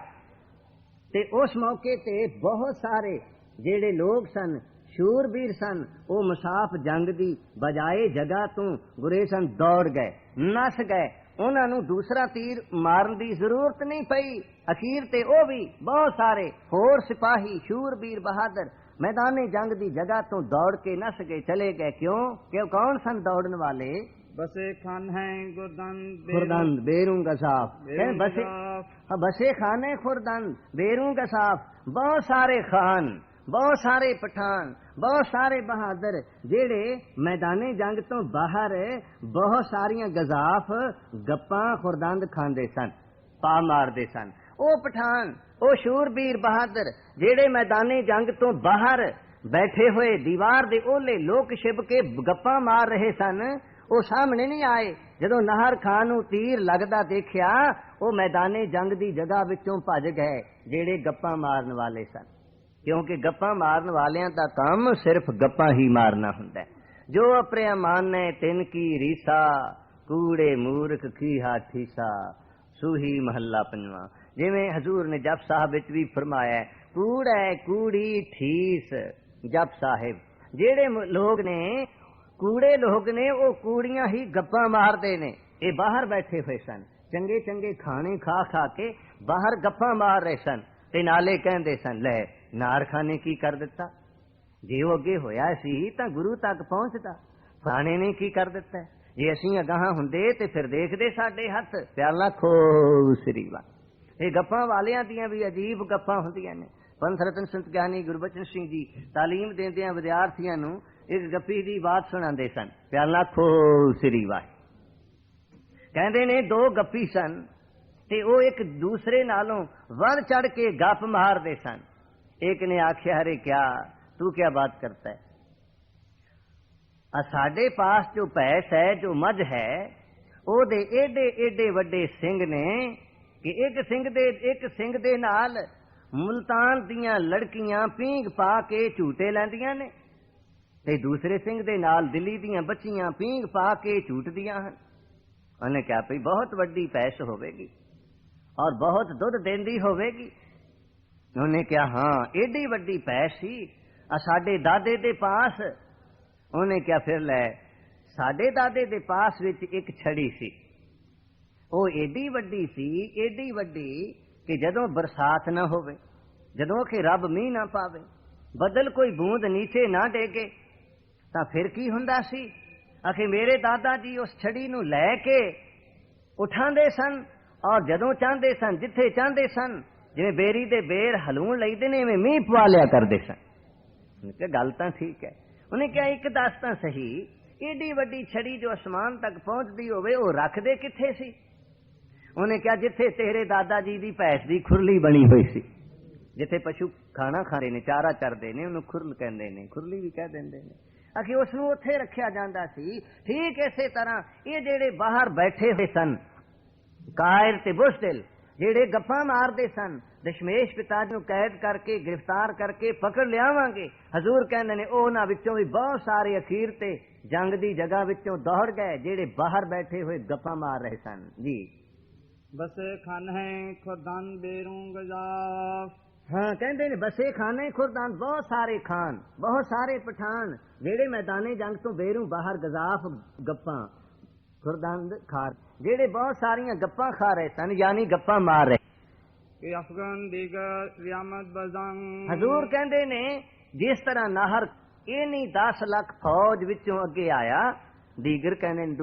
ਤੇ ਉਸ ਮੌਕੇ ਤੇ ਬਹੁਤ ਸਾਰੇ ਜਿਹੜੇ ਲੋਕ ਸਨ, ਸ਼ੂਰਬੀਰ ਸਨ, ਉਹ ਮੁਸਾਫ ਜੰਗ ਦੀ ਬਜਾਏ ਜਗ੍ਹਾ ਤੋਂ ਗੁਰੇਜ਼ਨ ਦੌੜ ਗਏ, ਨਸ ਗਏ। ਉਹਨਾਂ ਨੂੰ ਦੂਸਰਾ ਤੀਰ ਮਾਰਨ ਦੀ ਜ਼ਰੂਰਤ ਨਹੀਂ ਪਈ। ਅਖੀਰ ਤੇ ਉਹ ਵੀ ਬਹੁਤ ਸਾਰੇ ਹੋਰ ਸਿਪਾਹੀ ਸ਼ੂਰਬੀਰ ਬਹਾਦਰ मैदाने जंग दी जगह तो दौड़ के नस गए, चले गए। क्यों कौन सन दौड़ने वाले? बसे खान है खुर्दंद बेरूं गसाफ, बसे खाने खुर्दंद बेरूं गसाफ। बहुत सारे खान, बहुत सारे पठान, बहुत सारे बहादुर जेड़े मैदाने जंग तो बाहर बहुत सारियां गजाफ गप्पां खुर्दंद खांदे सन, पा मारदे सन। ਉਹ ਪਠਾਨ, ਉਹ ਸ਼ੂਰਬੀਰ ਬਹਾਦਰ ਜਿਹੜੇ ਮੈਦਾਨੇ ਜੰਗ ਤੋਂ ਬਾਹਰ ਬੈਠੇ ਹੋਏ ਦੀਵਾਰ ਦੇ ਉਹਲੇ ਲੋਕ ਛਿਪ ਕੇ ਗੱਪਾਂ ਮਾਰ ਰਹੇ ਸਨ, ਉਹ ਸਾਹਮਣੇ ਨਹੀਂ ਆਏ। ਜਦੋਂ ਨਾਹਰ ਖਾਨ ਨੂੰ ਤੀਰ ਲੱਗਦਾ ਦੇਖਿਆ, ਉਹ ਮੈਦਾਨੇ ਜੰਗ ਦੀ ਜਗ੍ਹਾ ਵਿੱਚੋਂ ਭੱਜ ਗਏ ਜਿਹੜੇ ਗੱਪਾਂ ਮਾਰਨ ਵਾਲੇ ਸਨ, ਕਿਉਂਕਿ ਗੱਪਾਂ ਮਾਰਨ ਵਾਲਿਆਂ ਦਾ ਕੰਮ ਸਿਰਫ ਗੱਪਾਂ ਹੀ ਮਾਰਨਾ ਹੁੰਦਾ। ਜੋ ਅਪਰਿਆ ਮਾਨੈ ਤਿਨ ਕੀ ਰੀਸਾ, ਕੂੜੇ ਮੂਰਖ ਕੀ ਹਾਠੀਸਾ, ਸੂਹੀ ਮਹੱਲਾ ਪੰਜਵਾਂ। ਜਿਵੇਂ ਹਜ਼ੂਰ ਨੇ ਜਪ ਸਾਹਿਬ ਵਿੱਚ ਵੀ ਫਰਮਾਇਆ, ਕੂੜ ਹੈ ਕੂੜੀ ਠੀਸ ਜਪ ਸਾਹਿਬ। ਜਿਹੜੇ ਲੋਕ ਨੇ ਕੂੜੇ ਲੋਕ ਨੇ, ਉਹ ਕੂੜੀਆਂ ਹੀ ਗੱਪਾਂ ਮਾਰਦੇ ਨੇ। ਇਹ ਬਾਹਰ ਬੈਠੇ ਹੋਏ ਸਨ, ਚੰਗੇ ਚੰਗੇ ਖਾਣੇ ਖਾ ਖਾ ਕੇ ਬਾਹਰ ਗੱਪਾਂ ਮਾਰ ਰਹੇ ਸਨ, ਤੇ ਨਾਲੇ ਕਹਿੰਦੇ ਸਨ, ਲੈ ਨਾਰਖਾਂ ਨੇ ਕੀ ਕਰ ਦਿੱਤਾ, ਜੇ ਉਹ ਅੱਗੇ ਹੋਇਆ ਸੀ ਤਾਂ ਗੁਰੂ ਤੱਕ ਪਹੁੰਚਦਾ, ਫਲਾਣੇ ਨੇ ਕੀ ਕਰ ਦਿੱਤਾ। ਜੇ ਅਸੀਂ ਅਗਾਹਾਂ ਹੁੰਦੇ ਤੇ ਫਿਰ ਦੇਖਦੇ ਸਾਡੇ ਹੱਥ ਪਿਆਲਾ ਖੋ ਸਰੀਵਾ। ਇਹ ਗੱਪਾਂ ਵਾਲਿਆਂ ਦੀਆਂ ਵੀ ਅਜੀਬ ਗੱਪਾਂ ਹੁੰਦੀਆਂ ਨੇ। ਪੰਥ ਰਤਨ ਸੰਤ ਗਿਆਨੀ ਗੁਰਬਚਨ ਸਿੰਘ ਜੀ ਤਾਲੀਮ ਦਿੰਦਿਆਂ ਵਿਦਿਆਰਥੀਆਂ ਨੂੰ ਇੱਕ ਗੱਪੀ ਦੀ ਬਾਤ ਸੁਣਾਉਂਦੇ ਸਨ, ਪਿਆਲਾ ਖੋ ਸਰੀਵਾ। ਕਹਿੰਦੇ ਨੇ ਦੋ ਗੱਪੀ ਸਨ ਤੇ ਉਹ ਇੱਕ ਦੂਸਰੇ ਨਾਲੋਂ ਵੱਧ ਚੜ ਕੇ ਗੱਪ ਮਾਰਦੇ ਸਨ। ਇੱਕ ਨੇ ਆਖਿਆ, ਅਰੇ ਕਿਆ ਤੂੰ ਕਿਆ ਬਾਤ ਕਰਤਾ ਹੈ, ਸਾਡੇ ਪਾਸ ਜੋ ਭੈਂਸ ਹੈ, ਜੋ ਮੱਝ ਹੈ, ਉਹਦੇ ਏਡੇ ਏਡੇ ਵੱਡੇ ਸਿੰਘ ਨੇ ਕਿ ਇੱਕ ਸਿੰਘ ਦੇ ਨਾਲ ਮੁਲਤਾਨ ਦੀਆਂ ਲੜਕੀਆਂ ਪੀਂਘ ਪਾ ਕੇ ਝੂਟੇ ਲੈਂਦੀਆਂ ਨੇ, ਤੇ ਦੂਸਰੇ ਸਿੰਘ ਦੇ ਨਾਲ ਦਿੱਲੀ ਦੀਆਂ ਬੱਚੀਆਂ ਪੀਂਘ ਪਾ ਕੇ ਝੂਟਦੀਆਂ ਹਨ। ਉਹਨੇ ਕਿਹਾ ਭਈ ਬਹੁਤ ਵੱਡੀ ਭੈਂਸ ਹੋਵੇਗੀ ਔਰ ਬਹੁਤ ਦੁੱਧ ਦਿੰਦੀ ਹੋਵੇਗੀ। ਉਹਨੇ ਕਿਹਾ ਹਾਂ ਏਡੀ ਵੱਡੀ ਭੈਂਸ ਸੀ ਸਾਡੇ ਦਾਦੇ ਦੇ ਪਾਸ। ਉਹਨੇ ਕਿਹਾ ਫਿਰ ਲੈ, ਸਾਡੇ ਦਾਦੇ ਦੇ ਪਾਸ ਵਿੱਚ ਇੱਕ ਛੜੀ ਸੀ, ਉਹ ਏਡੀ ਵੱਡੀ ਸੀ, ਏਡੀ ਵੱਡੀ ਕਿ ਜਦੋਂ ਬਰਸਾਤ ਨਾ ਹੋਵੇ, ਜਦੋਂ ਕਿ ਰੱਬ ਮੀਂਹ ਨਾ ਪਾਵੇ, ਬੱਦਲ ਕੋਈ ਬੂੰਦ ਨੀਚੇ ਨਾ ਡੇਗੇ, ਤਾਂ ਫਿਰ ਕੀ ਹੁੰਦਾ ਸੀ। ਆਖੇ ਮੇਰੇ ਦਾਦਾ ਜੀ ਉਸ ਛੜੀ ਨੂੰ ਲੈ ਕੇ ਉਠਾਉਂਦੇ ਸਨ ਔਰ ਜਦੋਂ ਚਾਹੁੰਦੇ ਸਨ, ਜਿੱਥੇ ਚਾਹੁੰਦੇ ਸਨ, ਜਿਵੇਂ ਬੇਰੀ ਦੇ ਬੇਰ ਹਲੂਣ ਲਈਦੇ ਨੇ, ਐਵੇਂ ਮੀਂਹ ਪਵਾ ਲਿਆ ਕਰਦੇ ਸਨ। ਉਹਨੇ ਕਿਹਾ ਗੱਲ ਤਾਂ ਠੀਕ ਹੈ। ਉਹਨੇ ਕਿਹਾ ਇੱਕ ਦੱਸ ਤਾਂ ਸਹੀ, ਏਡੀ ਵੱਡੀ ਛੜੀ ਜੋ ਅਸਮਾਨ ਤੱਕ ਪਹੁੰਚਦੀ ਹੋਵੇ, ਉਹ ਰੱਖਦੇ ਕਿੱਥੇ ਸੀ। ਉਹਨੇ ਕਿਹਾ ਜਿੱਥੇ ਤੇਰੇ ਦਾਦਾ ਜੀ ਦੀ ਭੈਂਸ ਦੀ ਖੁਰਲੀ ਬਣੀ ਹੋਈ ਸੀ, ਜਿੱਥੇ ਪਸ਼ੂ ਖਾਣਾ ਖਾਂਦੇ ਨੇ, ਚਾਰਾ ਚਰਦੇ ਨੇ, ਉਹਨੂੰ ਖੁਰਲ ਕਹਿੰਦੇ ਨੇ, ਖੁਰਲੀ ਵੀ ਕਹਿ ਦਿੰਦੇ ਨੇ। ਆਖੇ ਉਸ ਨੂੰ ਉੱਥੇ ਰੱਖਿਆ ਜਾਂਦਾ ਸੀ। ਠੀਕ ਇਸੇ ਤਰ੍ਹਾਂ ਇਹ ਜਿਹੜੇ ਬਾਹਰ ਬੈਠੇ ਹੋਏ ਸਨ ਕਾਇਰ ਤੇ ਬੁਜ਼ਦਿਲ, ਜਿਹੜੇ ਗੱਪਾਂ ਮਾਰਦੇ ਸਨ, ਦਸ਼ਮੇਸ਼ ਪਿਤਾ ਨੂੰ ਕੈਦ ਕਰਕੇ ਗ੍ਰਿਫਤਾਰ ਕਰਕੇ ਪਕੜ ਲਿਆਵਾਂਗੇ। ਹਜ਼ੂਰ ਕਹਿੰਦੇ ਨੇ ਉਹਨਾਂ ਵਿੱਚੋਂ ਵੀ ਬਹੁਤ ਸਾਰੇ ਅਖੀਰ ਤੇ ਜੰਗ ਦੀ ਜਗ੍ਹਾ ਵਿੱਚੋਂ ਦੌੜ ਗਏ ਜਿਹੜੇ ਬਾਹਰ ਬੈਠੇ ਹੋਏ ਗੱਪਾਂ ਮਾਰ ਰਹੇ ਸਨ। ਜੀ बसे खान है खुदान बेरू गजाफ। हाँ कहते ने बसे खाने खुरदान, बहुत सारे खान, बहुत सारे पठान जेड़े मैदाने जंग तो बेरू बाहर गजाफ गप्पा खुरदान खार, जेड़े बहुत सारिया गप्पा खा रहे सन, यानी गप्पा मार रहे। कि अफगान दीगर रियामत बजंग। हजूर कहते ने जिस तरह नाहर ये नहीं 10 लाख फौज विचों अगे आया, दीगर कहते ने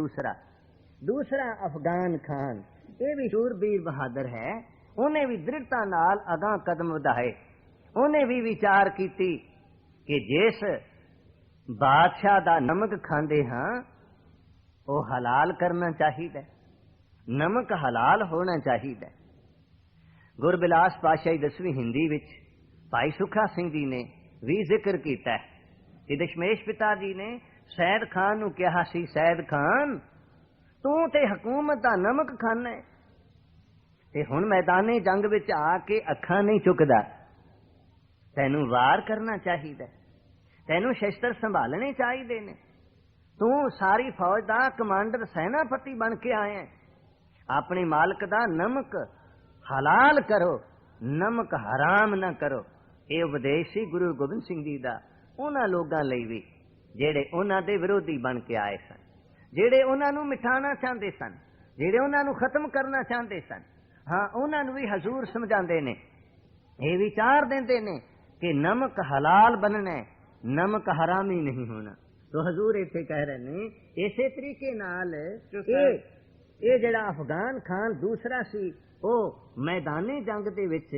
दूसरा अफगान खान, ये भी शूरबीर बहादुर है, उन्हें भी दृढ़ता नाल अगां कदम वधाए। उन्हें भी विचार कीती कि जिस बादशाह दा नमक खांदे हां वो हलाल करना चाहिए, नमक हलाल होना चाहिए। गुरबिलास पातशाही 10वीं हिंदी विच भाई सुखा सिंह जी ने भी जिक्र किया कि दशमेश पिता जी ने सैयद खान नूं कहा सी, सैयद खान तू ते हुकूमत दा नमक खाना है ते हुण मैदाने जंग विच आके अखां नहीं चुकदा, तैनू वार करना चाहिए, तैनू शस्त्र संभालने चाहिए ने। तू सारी फौज दा कमांडर सेनापति बन के आया है, अपने मालक दा नमक हलाल करो, नमक हराम ना करो। ये उपदेश सी गुरु गोबिंद सिंह जी दा उन्हां लोगां लई भी जेड़े उन्हां दे विरोधी बन के आए सन, जेड़े उन्हां नू मिटाना चाहते सन, जेड़े उन्हां नू खत्म करना चाहते सन। हाँ उन्हां नू भी हजूर समझाते ने, ये विचार देते ने कि नमक हलाल बनना है, नमक हरामी नहीं होना। तो हजूर इत्थे कह रहे ने इसे तरीके नाल ये जेड़ा अफगान खान दूसरा सी ओ मैदाने जंग दे विच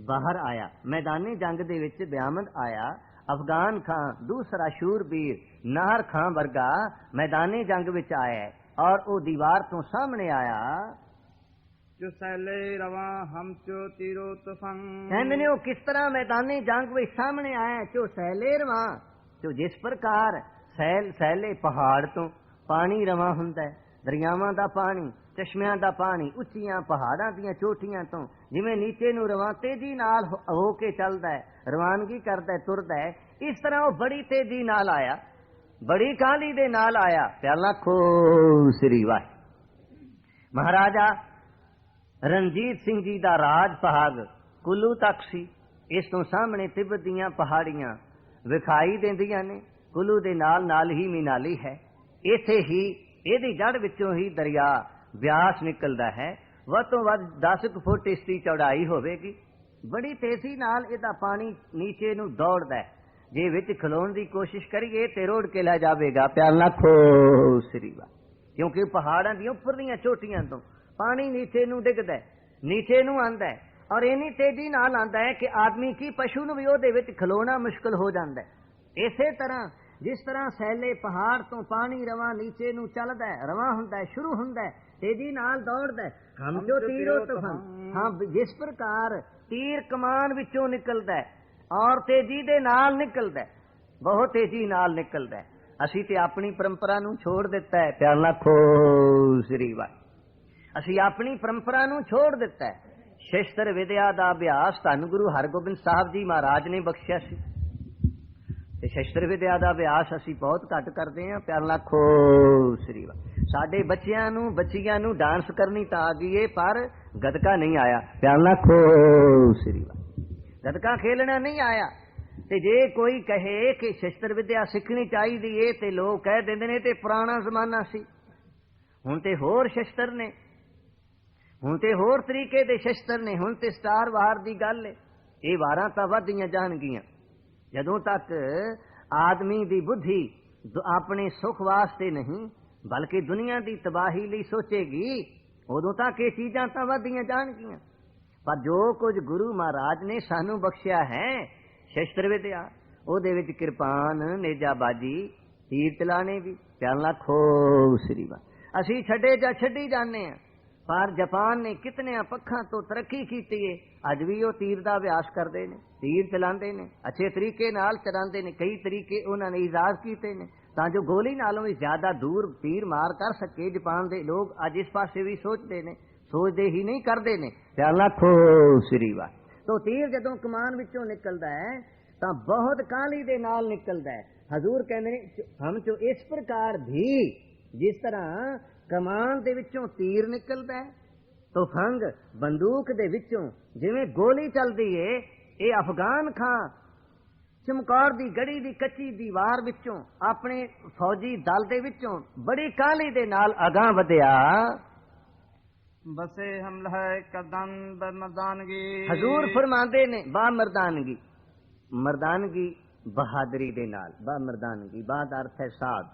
बाहर आया, मैदाने जंग दे विच बयामद आया। अफगान खान दूसरा शूरबीर नाहर खान वर्गा मैदाने जंग विच आया है और वो दीवार तो सामने आया। जो सैले रवा हम चो तीरो तुफंग। कहने वो किस तरह मैदाने जंग विच सामने आया, चो सैले रवा, चो जिस प्रकार सैले पहाड़ तो पानी रवा हुंदा है, दरियावां दा पानी, चश्मियां दा पानी उच्चियां पहाड़ां दियां चोटियां तो जिवें नीचे नूं रवा तेजी नाल हो के चलदा है, रवानगी करदा है, तुरदा है, इस तरह वो बड़ी तेजी नाल आया, बड़ी काहली दे नाल आया। प्याला खो श्री वाह। महाराजा रणजीत सिंह जी दा राज पहाग कुल्लू तक सी, इस तो सामने तिब्बत दियां पहाड़ियां विखाई देंदियां ने, कुल्लू दे नाल नाल ही मिनाली है, इथे ही इहदी जड़ विचों ही दरिया ब्यास निकलदा है, वध तो वध 10 फुट इसकी चौड़ाई होवेगी, बड़ी तेजी नाल इहदा पानी नीचे नूं दौड़दा है, जे विच खलोण दी कोशिश करिए ते रोड़ के लै जावेगा। प्याल ना खो श्री वाह, क्योंकि पहाड़ां दी उपर दीयां चोटियां तो पानी नीचे नूं डिगदा है, नीचे नूं आंदा है और इन्नी तेजी नाल आंदा है कि आदमी की पशु नूं भी ओहदे विच खलोना मुश्किल हो जांदा है। इसे तरह जिस तरह सैले पहाड़ तो पानी रवा नीचे नूं चलदा है, रवा हुंदा है, शुरू हुंदा है, तेजी नाल दौड़दा है, हम जो तीरो तुफंग। हाँ जिस प्रकार तीर कमान विचों निकलदा है और तेजी दे नाल निकलदा है, बहुत तेजी नाल निकलदा है। असी ते अपनी परंपरा नूं छोड़ दिता है। प्यार ना खो श्री वाह। असी अपनी परंपरा नूं छोड़ दिता है। शस्त्र विद्या दा अभ्यास धन गुरु हरगोबिंद साहब जी महाराज ने बख्शिया सी, ते शस्त्र विद्या दा अभ्यास असी बहुत घट करते हैं। प्यार ना खो श्री वाह। साडे बच्चियां नूं बच्चियां नूं डांस करनी तां आ गई है, पर गदका नहीं आया। प्यार ना खो श्री वाह। गदका खेलना नहीं आया। ते जे कोई कहे कि शस्त्र विद्या सीखनी चाहिए ते लोग कह देंदे ने ते पुराना जमाना सी, हुण ते होर शस्त्र ने, हुण ते होर तरीके दे शस्त्र ने, हुण ते स्टार वार दी गल है। ये वारां तां वधदियां जाणगियां जदों तक आदमी दी बुद्धि अपने सुख वास्ते नहीं बल्कि दुनिया दी तबाही लई सोचेगी, उदों तक ये चीजां तां वधदियां जाणगियां। पर जो कुछ गुरु महाराज ने सानू बख्शिया है शस्त्र विद्या, ओदे विच किरपान, नेजाबाजी, तीर चलाने भी। प्यार ना खो श्री वाह। असी छड़े जा छड़ी जाने हैं, पर जापान ने कितने पक्षां तो तरक्की की है, अज भी वो तीर का अभ्यास करते हैं, तीर चलाते हैं, अच्छे तरीके नाल चलाते हैं। कई तरीके उन्होंने ईजाद किए हैं तां जो गोली नालों भी ज्यादा दूर तीर मार कर सके। जापान के लोग अज इस पासे भी सोचते हैं, सोचते ही नहीं करते हैं। प्यार ना खो श्री वाह। तो तीर जदों कमान विचों निकलदा है तां बहुत काहली दे नाल निकलदा है। हजूर कहंदे ने हम चो इस प्रकार भी जिस तरह कमान दे विचों तीर निकलदा है, ਤੁਫੰਗ ਬੰਦੂਕ ਦੇ ਵਿੱਚੋਂ ਜਿਵੇਂ ਗੋਲੀ ਚੱਲਦੀ ਏ, ਇਹ ਅਫਗਾਨ ਖਾਂ ਚਮਕੌਰ ਦੀ ਗੜੀ ਦੀ ਕੱਚੀ ਦੀਵਾਰ ਵਿੱਚੋਂ ਆਪਣੇ ਫੌਜੀ ਦਲ ਦੇ ਵਿੱਚੋਂ ਬੜੀ ਕਾਹਲੀ ਦੇ ਨਾਲ ਅਗਾਂਹ ਵਧਿਆ। बसे हमला है कदम मर्दानगी। ਹਜ਼ੂਰ ਫਰਮਾਉਂਦੇ ਨੇ ਬਾ ਮਰਦਾਨਗੀ, ਮਰਦਾਨਗੀ ਬਹਾਦਰੀ ਦੇ ਨਾਲ, ਬਾ ਮਰਦਾਨਗੀ, ਬਾ ਦਾ ਅਰਥ ਹੈ ਸਾਧ।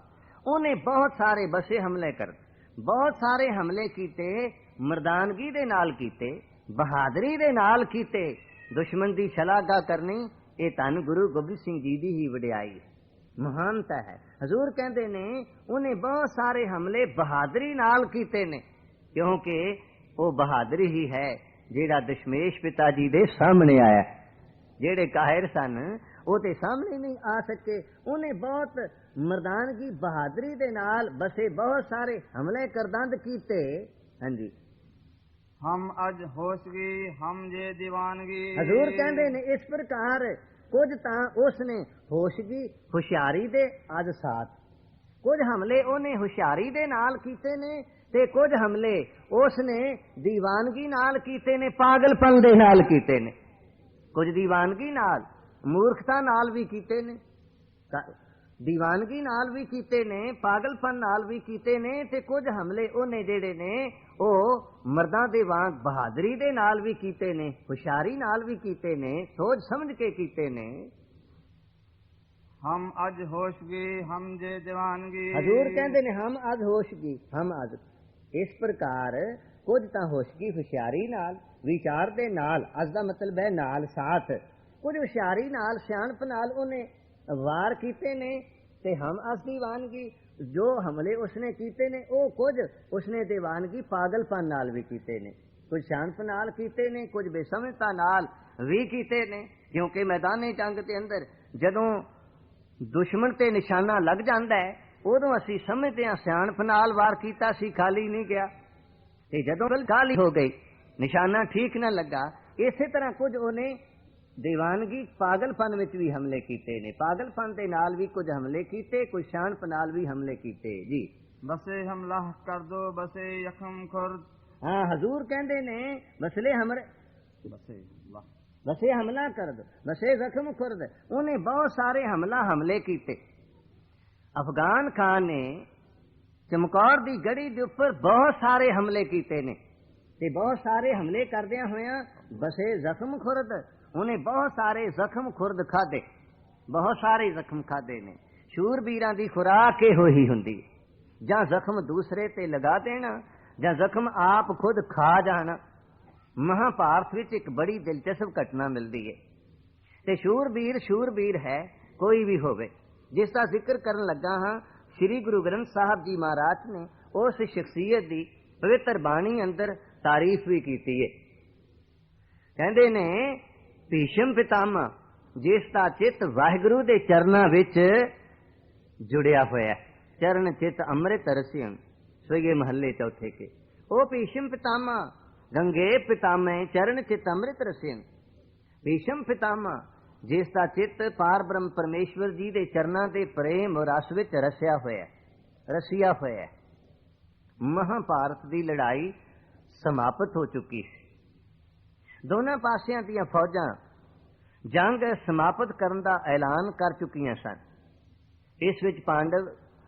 ਉਹਨੇ ਬਹੁਤ ਸਾਰੇ ਬਸੇ ਹਮਲੇ ਕਰ, ਬਹੁਤ ਸਾਰੇ ਹਮਲੇ ਕੀਤੇ, ਮਰਦਾਨਗੀ ਦੇ ਨਾਲ ਕੀਤੇ, ਬਹਾਦਰੀ ਦੇ ਨਾਲ ਕੀਤੇ। ਦੁਸ਼ਮਣ ਦੀ ਸ਼ਲਾਘਾ ਕਰਨੀ ਇਹ ਧੰਨ ਗੁਰੂ ਗੋਬਿੰਦ ਸਿੰਘ ਜੀ ਦੀ ਹੀ ਵਡਿਆਈ ਮਹਾਨਤਾ ਹੈ। ਹਜ਼ੂਰ ਕਹਿੰਦੇ ਨੇ ਉਹਨੇ ਬਹੁਤ ਸਾਰੇ ਹਮਲੇ ਬਹਾਦਰੀ ਨਾਲ ਕੀਤੇ ਨੇ, ਕਿਉਂਕਿ ਉਹ ਬਹਾਦਰੀ ਹੀ ਹੈ ਜਿਹੜਾ ਦਸ਼ਮੇਸ਼ ਪਿਤਾ ਜੀ ਦੇ ਸਾਹਮਣੇ ਆਇਆ। ਜਿਹੜੇ ਕਾਹਿਰ ਸਨ ਉਹ ਤੇ ਸਾਹਮਣੇ ਨਹੀਂ ਆ ਸਕੇ। ਉਹਨੇ ਬਹੁਤ ਮਰਦਾਨਗੀ ਬਹਾਦਰੀ ਦੇ ਨਾਲ ਬਸੇ ਬਹੁਤ ਸਾਰੇ ਹਮਲੇ ਕਰਦੰਦ ਕੀਤੇ। ਹਾਂਜੀ, हम अज होशगी हम जे दीवानगी। ਹਜ਼ੂਰ ਕਹਿੰਦੇ ਨੇ ਇਸ ਪ੍ਰਕਾਰ ਕੁਝ ਤਾਂ ਉਸਨੇ ਹੋਸ਼ਗੀ ਹੁਸ਼ਿਆਰੀ ਦੇ ਅੱਜ ਸਾਥ, ਕੁਝ ਹਮਲੇ ਉਹਨੇ ਹੁਸ਼ਿਆਰੀ ਦੇ ਨਾਲ ਕੀਤੇ ਨੇ ਤੇ ਕੁਝ ਹਮਲੇ ਉਸਨੇ ਦੀਵਾਨਗੀ ਨਾਲ ਕੀਤੇ ਨੇ, ਪਾਗਲਪਨ ਦੇ ਨਾਲ ਕੀਤੇ ਨੇ। ਕੁਝ ਦੀਵਾਨਗੀ ਨਾਲ, ਮੂਰਖਤਾ ਨਾਲ ਵੀ ਕੀਤੇ ਨੇ, ਦੀਵਾਨਗੀ ਨਾਲ ਵੀ ਕੀਤੇ ਨੇ, ਪਾਗਲਪਨ ਨਾਲ ਵੀ ਕੀਤੇ ਨੇ, ਤੇ ਕੁਝ ਹਮਲੇ ਉਹਨੇ ਜਿਹੜੇ ਨੇ ਉਹ ਮਰਦਾਂ ਦੇ ਵਾਂਗ ਬਹਾਦਰੀ ਦੇ ਨਾਲ ਵੀ ਕੀਤੇ ਨੇ, ਹੁਸ਼ਿਆਰੀ ਨਾਲ ਵੀ ਕੀਤੇ ਨੇ, ਸੋਚ ਸਮਝ ਕੇ ਕੀਤੇ ਨੇ। हम अज होशगी हम जे दीवानगी। ਹਜ਼ੂਰ ਕਹਿੰਦੇ ਨੇ ਹਮ ਅੱਜ ਹੋਸ਼ਗੀ ਹਮ ਅੱਜ, ਇਸ ਪ੍ਰਕਾਰ ਕੁਝ ਤਾਂ ਹੋਸ਼ਗੀ ਹੁਸ਼ਿਆਰੀ ਨਾਲ, ਵਿਚਾਰ ਦੇ ਨਾਲ, ਅੱਜ ਦਾ ਮਤਲਬ ਹੈ ਨਾਲ ਸਾਥ, ਕੁਝ ਹੁਸ਼ਿਆਰੀ ਨਾਲ, ਸਿਆਣਪ ਨਾਲ ਉਹਨੇ ਵਾਰ ਕੀਤੇ ਨੇ। ਤੇ ਹਮ ਅੱਜ ਦੀਵਾਨਗੀ, ਜੋ ਹਮਲੇ ਉਸਨੇ ਕੀਤੇ ਨੇ ਉਹ ਕੁਝ ਉਸਨੇ ਦੀਵਾਨਗੀ ਪਾਗਲਪਨ ਨਾਲ ਵੀ ਕੀਤੇ ਨੇ, ਕੁਝ ਸਿਆਣਪ ਨਾਲ ਕੀਤੇ ਨੇ, ਕੁਝ ਬੇਸਮਝਤਾ ਨਾਲ ਵੀ ਕੀਤੇ ਨੇ। ਕਿਉਂਕਿ ਮੈਦਾਨੇ ਜੰਗ ਦੇ ਅੰਦਰ ਜਦੋਂ ਦੁਸ਼ਮਣ ਤੇ ਨਿਸ਼ਾਨਾ ਲੱਗ ਜਾਂਦਾ ਹੈ ਉਦੋਂ ਅਸੀਂ ਸਮਝਦੇ ਹਾਂ ਸਿਆਣਪ ਨਾਲ ਵਾਰ ਕੀਤਾ ਸੀ, ਖਾਲੀ ਨਹੀਂ ਗਿਆ। ਤੇ ਜਦੋਂ ਗੱਲ ਖਾਲੀ ਹੋ ਗਈ, ਨਿਸ਼ਾਨਾ ਠੀਕ ਨਾ ਲੱਗਾ, ਇਸੇ ਤਰ੍ਹਾਂ ਕੁਝ ਉਹਨੇ ਦੀਵਾਨਗੀ ਪਾਗਲਪਨ ਵਿੱਚ ਵੀ ਹਮਲੇ ਕੀਤੇ ਨੇ, ਪਾਗਲਪਨ ਦੇ ਨਾਲ ਵੀ ਕੁਝ ਹਮਲੇ ਕੀਤੇ, ਕੁਝ ਸਿਆਣਪ ਨਾਲ ਵੀ ਹਮਲੇ ਕੀਤੇ। ਜੀ, बसे हमला कर दो बसे यखम खुर्द। ਹਾਂ, ਹਜ਼ੂਰ ਕਹਿੰਦੇ ਨੇ ਮਸਲੇ ਹਮਰੇ बसे वाह ਵਸੇ ਹਮਲਾ ਕਰ ਦੋ, ਵਸੇ ਜ਼ਖਮ ਖੁਰਦ। ਉਹਨੇ ਬਹੁਤ ਸਾਰੇ ਹਮਲੇ ਕੀਤੇ। ਅਫਗਾਨ ਖਾਨ ਨੇ ਚਮਕੌਰ ਦੀ ਗੜੀ ਦੇ ਉੱਪਰ ਬਹੁਤ ਸਾਰੇ ਹਮਲੇ ਕੀਤੇ ਨੇ, ਤੇ ਬਹੁਤ ਸਾਰੇ ਹਮਲੇ ਕਰਦਿਆਂ ਹੋਇਆਂ ਵਸੇ ਜ਼ਖਮ ਖੁਰਦ, ਉਹਨੇ ਬਹੁਤ ਸਾਰੇ ਜ਼ਖਮ ਖੁਰਦ ਖਾਦੇ, ਬਹੁਤ ਸਾਰੇ ਜ਼ਖਮ ਖਾਦੇ ਨੇ। ਸ਼ੂਰਬੀਰਾਂ ਦੀ ਖੁਰਾਕ ਇਹੋ ਹੀ ਹੁੰਦੀ, ਜਾਂ ਜ਼ਖਮ ਦੂਸਰੇ ਤੇ ਲਗਾ ਦੇਣਾ ਜਾਂ ਜ਼ਖਮ ਆਪ ਖੁਦ ਖਾ ਜਾਣਾ। ਮਹਾਭਾਰਤ ਵਿੱਚ ਇੱਕ ਬੜੀ ਦਿਲਚਸਪ ਘਟਨਾ ਮਿਲਦੀ ਹੈ, ਤੇ ਸ਼ੂਰਬੀਰ ਹੈ ਕੋਈ ਵੀ ਹੋਵੇ। ਜਿਸ ਦਾ ਜ਼ਿਕਰ ਕਰਨ ਲੱਗਾ ਹਾਂ, ਸ੍ਰੀ ਗੁਰੂ ਗ੍ਰੰਥ ਸਾਹਿਬ ਜੀ ਮਹਾਰਾਜ ਨੇ ਉਸ ਸ਼ਖਸੀਅਤ ਦੀ ਪਵਿੱਤਰ ਬਾਣੀ ਅੰਦਰ ਤਾਰੀਫ ਵੀ ਕੀਤੀ ਹੈ। ਕਹਿੰਦੇ ਨੇ ਭੀਸ਼ਮ ਪਿਤਾਮਾ, ਜਿਸ ਦਾ ਚਿੱਤ ਵਾਹਿਗੁਰੂ ਦੇ ਚਰਨਾਂ ਵਿੱਚ ਜੁੜਿਆ ਹੋਇਆ, ਚਰਨ ਚਿੱਤ ਅੰਮ੍ਰਿਤ ਰਸਿਅਨ, ਸੋਈਏ ਮਹੱਲੇ ਚੌਥੇ ਕੇ। ਉਹ ਭੀਸ਼ਮ ਪਿਤਾਮਾ ਗੰਗੇ ਪਿਤਾਮੇ ਚਰਨ ਚਿਤ ਅੰਮ੍ਰਿਤ ਰਸਿਅਨ। ਭੀਸ਼ਮ ਪਿਤਾਮਾ ਜਿਸ ਦਾ ਚਿੱਤ ਪਾਰ ਬ੍ਰਹਮ ਪਰਮੇਸ਼ਵਰ ਜੀ ਦੇ ਚਰਨਾਂ ਦੇ ਪ੍ਰੇਮ ਰਸ ਵਿੱਚ ਰਸਿਆ ਹੋਇਆ। ਮਹਾਭਾਰਤ ਦੀ ਲੜਾਈ ਸਮਾਪਤ ਹੋ ਚੁੱਕੀ ਸੀ। ਦੋਨਾਂ ਪਾਸਿਆਂ ਦੀਆਂ ਫੌਜਾਂ ਜੰਗ ਸਮਾਪਤ ਕਰਨ ਦਾ ਐਲਾਨ ਕਰ ਚੁੱਕੀਆਂ ਸਨ। ਇਸ ਵਿੱਚ ਪਾਂਡਵ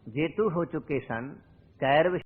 ਜੇਤੂ ਹੋ ਚੁੱਕੇ ਸਨ। ਕੈਰਵ